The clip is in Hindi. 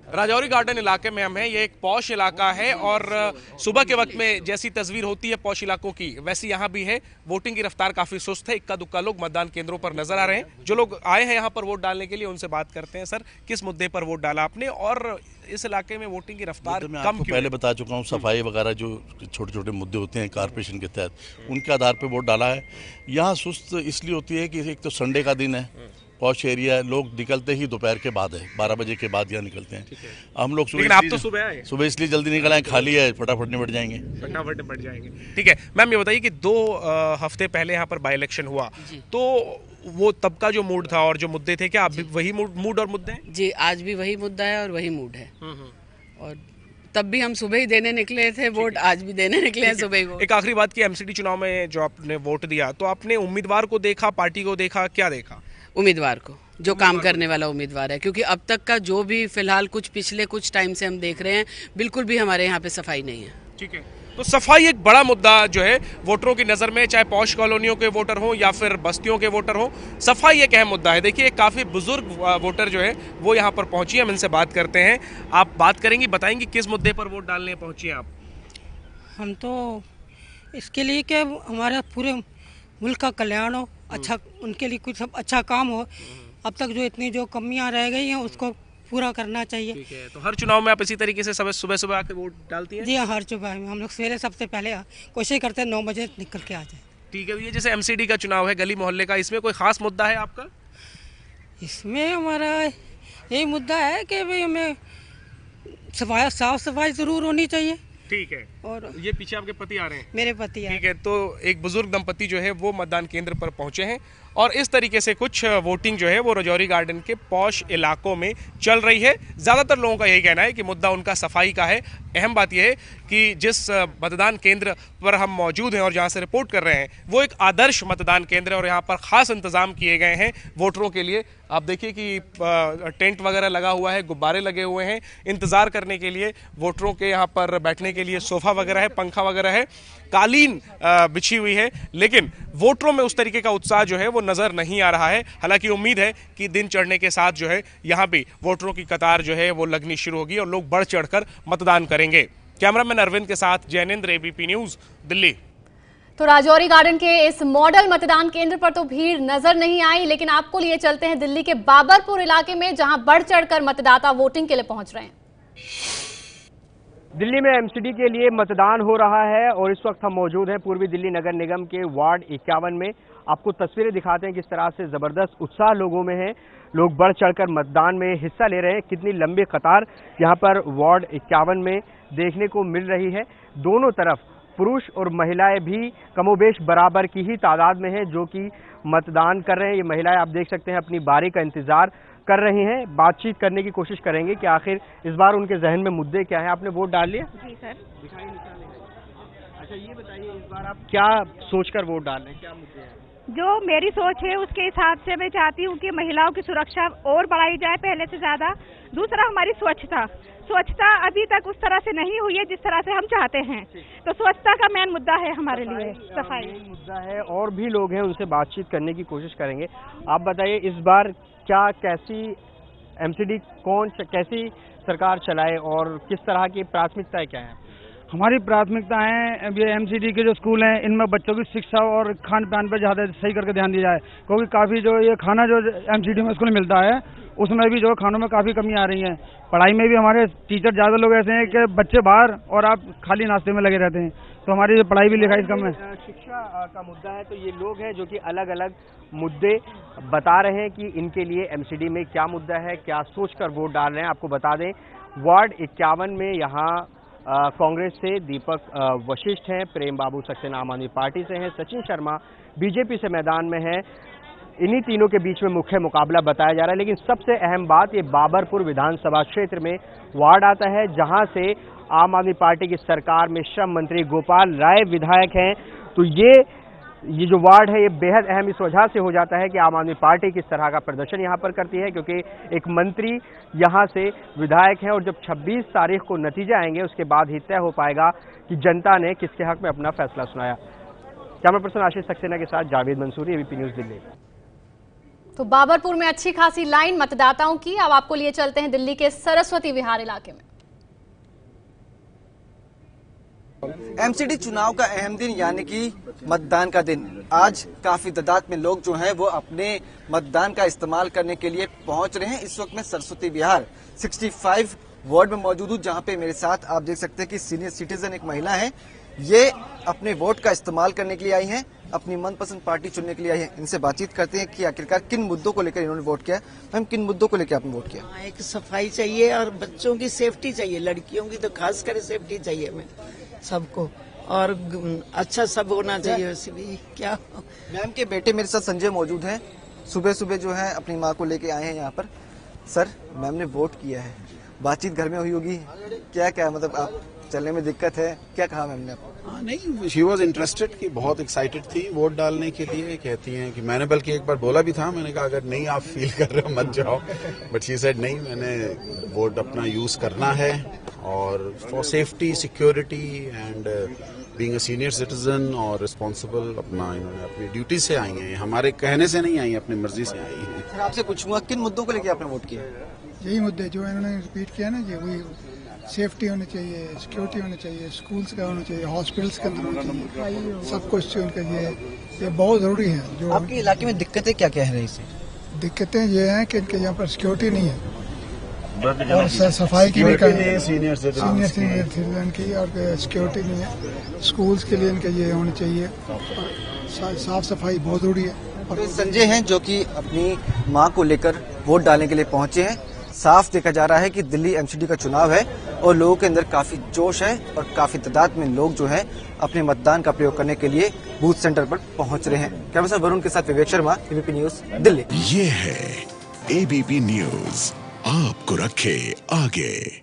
राजौरी गार्डन इलाके में हम हैं। ये एक पॉश इलाका है और सुबह के वक्त में जैसी तस्वीर होती है पॉश इलाकों की, वैसी यहाँ भी है। वोटिंग की रफ्तार काफी सुस्त है। इक्का दुक्का लोग मतदान केंद्रों पर नजर आ रहे हैं। जो लोग आए हैं यहाँ पर वोट डालने के लिए, उनसे बात करते हैं। सर, किस मुद्दे पर वोट डाला आपने और इस इलाके में वोटिंग की रफ्तार कम क्यों? पहले बता चुका हूँ, सफाई वगैरह जो छोटे छोटे मुद्दे होते हैं कारपोरेशन के तहत, उनके आधार पर वोट डाला है। यहाँ सुस्त इसलिए होती है कि एक तो संडे का दिन है, पॉश एरिया है, लोग निकलते ही दोपहर के बाद है, 12 बजे के बाद यहाँ निकलते हैं। हम लोग लेकिन आप तो सुबह आए। सुबह इसलिए जल्दी निकल आए, खाली है, फटाफट निपट जाएंगे। फटाफट निपट जाएंगे। ठीक है मैम, ये बताइए कि 2 हफ्ते पहले यहाँ पर बाई इलेक्शन हुआ, तो वो तब का जो मूड था और जो मुद्दे थे, क्या अब भी वही मूड और मुद्दे हैं? जी, आज भी वही मुद्दा है और वही मूड है। और तब भी हम सुबह ही देने निकले थे वोट, आज भी देने निकले हैं सुबह ही। एक आखिरी बात की, एमसीडी चुनाव में जो आपने वोट दिया, तो आपने उम्मीदवार को देखा, पार्टी को देखा, क्या देखा? उम्मीदवार को, जो काम करने वाला उम्मीदवार है, क्योंकि अब तक का जो भी फिलहाल पिछले कुछ टाइम से हम देख रहे हैं, बिल्कुल भी हमारे यहाँ पे सफाई नहीं है। ठीक है, तो सफाई एक बड़ा मुद्दा जो है वोटरों की नज़र में, चाहे पॉश कॉलोनियों के वोटर हो या फिर बस्तियों के वोटर हो, सफाई एक अहम मुद्दा है। देखिए, काफ़ी बुजुर्ग वोटर जो है वो यहाँ पर पहुंची है, हम इनसे बात करते हैं। आप बात करेंगी, बताएंगी किस मुद्दे पर वोट डालने पहुंची हैं आप? हम तो इसके लिए कि हमारे पूरे मुल्क का कल्याण हो, अच्छा उनके लिए कुछ सब अच्छा काम हो। अब तक जो इतनी जो कमियां रह गई हैं उसको पूरा करना चाहिए। ठीक है, तो हर चुनाव में आप इसी तरीके से सुबह सुबह आके वोट डालती हैं? जी हाँ, हर सुबह में हम लोग सवेरे सबसे पहले कोशिश करते हैं 9 बजे निकल के आ जाए। ठीक है, ये जैसे एमसीडी का चुनाव है, गली मोहल्ले का, इसमें कोई खास मुद्दा है आपका? इसमें हमारा यही मुद्दा है कि भाई हमें साफ सफाई जरूर होनी चाहिए। ठीक है, और ये पीछे आपके पति आ रहे हैं? मेरे पति। ठीक है, तो एक बुजुर्ग दंपति जो है वो मतदान केंद्र पर पहुंचे हैं और इस तरीके से कुछ वोटिंग जो है वो राजौरी गार्डन के पॉश इलाकों में चल रही है। ज़्यादातर लोगों का यही कहना है कि मुद्दा उनका सफाई का है। अहम बात यह है कि जिस मतदान केंद्र पर हम मौजूद हैं और जहां से रिपोर्ट कर रहे हैं, वो एक आदर्श मतदान केंद्र है और यहाँ पर खास इंतजाम किए गए हैं वोटरों के लिए। आप देखिए कि टेंट वगैरह लगा हुआ है, गुब्बारे लगे हुए हैं इंतज़ार करने के लिए। वोटरों के यहाँ पर बैठने के लिए सोफ़ा वगैरह है, पंखा वगैरह है, कालीन बिछी हुई है, लेकिन वोटरों में उस तरीके का उत्साह जो है वो नज़र नहीं आ रहा है। हालांकि उम्मीद है कि दिन चढ़ने के साथ जो है यहाँ भी वोटरों की कतार जो है वो लगनी शुरू होगी और लोग बढ़ चढ़कर मतदान करेंगे। कैमरामैन अरविंद के साथ जैनेंद्र, एबीपी न्यूज़, दिल्ली। तो राजौरी गार्डन के इस मॉडल मतदान केंद्र पर तो भीड़ नजर नहीं आई, लेकिन आपको लिए चलते हैं दिल्ली के बाबरपुर इलाके में, जहां बढ़ चढ़कर मतदाता वोटिंग के लिए पहुंच रहे हैं। दिल्ली में एमसीडी के लिए मतदान हो रहा है और इस वक्त हम मौजूद हैं पूर्वी दिल्ली नगर निगम के वार्ड 51 में। आपको तस्वीरें दिखाते हैं किस तरह से जबरदस्त उत्साह लोगों में है, लोग बढ़ चढ़कर मतदान में हिस्सा ले रहे हैं। कितनी लंबी कतार यहाँ पर वार्ड 51 में देखने को मिल रही है। दोनों तरफ पुरुष और महिलाएं भी कमोबेश बराबर की ही तादाद में है जो कि मतदान कर रहे हैं। ये महिलाएं आप देख सकते हैं अपनी बारी का इंतजार कर रही हैं, बातचीत करने की कोशिश करेंगे कि आखिर इस बार उनके जहन में मुद्दे क्या हैं। आपने वोट डाल लिया? जी सर। दिखाई निकालेगा। अच्छा, ये बताइए इस बार आप क्या सोचकर वोट डाल रहे हैं, क्या मुद्दे हैं? जो मेरी सोच है उसके हिसाब से मैं चाहती हूँ कि महिलाओं की सुरक्षा और बढ़ाई जाए पहले से ज्यादा। दूसरा, हमारी स्वच्छता अभी तक उस तरह से नहीं हुई है जिस तरह से हम चाहते हैं, तो स्वच्छता का मेन मुद्दा है हमारे लिए, सफाई मुद्दा है। और भी लोग हैं, उनसे बातचीत करने की कोशिश करेंगे। आप बताइए इस बार क्या, कैसी एमसीडी कैसी सरकार चलाए और किस तरह की प्राथमिकताएं क्या है? हमारी प्राथमिकताएं ये एमसीडी के जो स्कूल हैं इनमें बच्चों की शिक्षा और खान पान पर ज़्यादा सही करके ध्यान दिया जाए, क्योंकि काफ़ी जो ये खाना जो एमसीडी में स्कूल में मिलता है उसमें भी जो खानों में काफ़ी कमी आ रही है। पढ़ाई में भी हमारे टीचर ज़्यादा लोग ऐसे हैं कि बच्चे बाहर और आप खाली नाश्ते में लगे रहते हैं, तो हमारी जो पढ़ाई भी लिखाई कम है। शिक्षा का मुद्दा है, तो ये लोग हैं जो कि अलग अलग मुद्दे बता रहे हैं कि इनके लिए एमसीडी में क्या मुद्दा है, क्या सोचकर वोट डाल रहे हैं। आपको बता दें वार्ड 51 में यहाँ कांग्रेस से दीपक वशिष्ठ हैं, प्रेम बाबू सक्सेना आम आदमी पार्टी से हैं, सचिन शर्मा बीजेपी से मैदान में है। इन्हीं तीनों के बीच में मुख्य मुकाबला बताया जा रहा है। लेकिन सबसे अहम बात, ये बाबरपुर विधानसभा क्षेत्र में वार्ड आता है जहां से आम आदमी पार्टी की सरकार में श्रम मंत्री गोपाल राय विधायक हैं। तो ये जो वार्ड है ये बेहद अहम इस वजह से हो जाता है कि आम आदमी पार्टी किस तरह का प्रदर्शन यहाँ पर करती है, क्योंकि एक मंत्री यहाँ से विधायक हैं और जब 26 तारीख को नतीजे आएंगे उसके बाद ही तय हो पाएगा कि जनता ने किसके हक में अपना फैसला सुनाया। कैमरा पर्सन आशीष सक्सेना के साथ जावेद मंसूरी, एबीपी न्यूज़, दिल्ली। तो बाबरपुर में अच्छी खासी लाइन मतदाताओं की। अब आपको लिए चलते हैं दिल्ली के सरस्वती विहार इलाके में। एमसीडी चुनाव का अहम दिन यानी कि मतदान का दिन। आज काफी तादाद में लोग जो हैं वो अपने मतदान का इस्तेमाल करने के लिए पहुंच रहे हैं। इस वक्त मैं सरस्वती विहार 65 वार्ड में मौजूद हूं, जहां पे मेरे साथ आप देख सकते हैं कि सीनियर सिटीजन एक महिला है। ये अपने वोट का इस्तेमाल करने के लिए आई हैं, अपनी मनपसंद पार्टी चुनने के लिए आई हैं। इनसे बातचीत करते हैं कि आखिरकार किन मुद्दों को लेकर इन्होंने वोट किया। मैम, किन मुद्दों को लेकर आपने वोट किया? एक सफाई चाहिए और बच्चों की सेफ्टी चाहिए, लड़कियों की तो खास कर सेफ्टी चाहिए हमें सबको, और अच्छा सब होना चाहिए। वैसे भी क्या, मैम के बेटे मेरे साथ संजय मौजूद हैं, सुबह सुबह जो है अपनी माँ को लेके आए हैं यहाँ पर। सर, मैम ने वोट किया है, बातचीत घर में हुई होगी, क्या क्या मतलब आप चलने में दिक्कत है, क्या कहा मैम ने आपको? नहीं, शी वॉज इंटरेस्टेड की बहुत एक्साइटेड थी वोट डालने के लिए। कहती हैं कि मैंने बल्कि एक बार बोला भी था, मैंने कहा अगर नहीं आप फील कर रहे हो मत जाओ, बट शी सेड नहीं, मैंने वोट अपना यूज करना है और for safety, security and being a senior citizen और रिस्पॉन्सिबल अपना इन्होंने अपनी ड्यूटी से आई हैं, हमारे कहने से नहीं आई हैं, अपनी मर्जी से आई हैं। आपसे पूछूंगा किन मुद्दों को लेकर आपने वोट किया? यही मुद्दे जो इन्होंने रिपीट किया ना जी, वही सेफ्टी होनी चाहिए, सिक्योरिटी होनी चाहिए, स्कूल्स का होना चाहिए, हॉस्पिटल्स के अंदर होना चाहिए, सब कुछ उनका ये बहुत जरूरी है। जो आपके इलाके में दिक्कतें क्या क्या है रही से? दिक्कतें ये हैं कि इनके यहाँ पर सिक्योरिटी नहीं है और सफाई की भी सीनियर सिटीजन की, और सिक्योरिटी नहीं है। स्कूल्स के लिए इनके ये होनी चाहिए, साफ सफाई बहुत जरूरी है। और संजय हैं जो कि अपनी मां को लेकर वोट डालने के लिए पहुंचे हैं। साफ देखा जा रहा है कि दिल्ली एमसीडी का चुनाव है और लोगों के अंदर काफी जोश है और काफी तादाद में लोग जो है अपने मतदान का प्रयोग करने के लिए बूथ सेंटर पर पहुंच रहे हैं। कैमरा पर्सन वरुण के साथ विवेक शर्मा, एबीपी न्यूज, दिल्ली। ये है एबीपी न्यूज, आपको रखे आगे।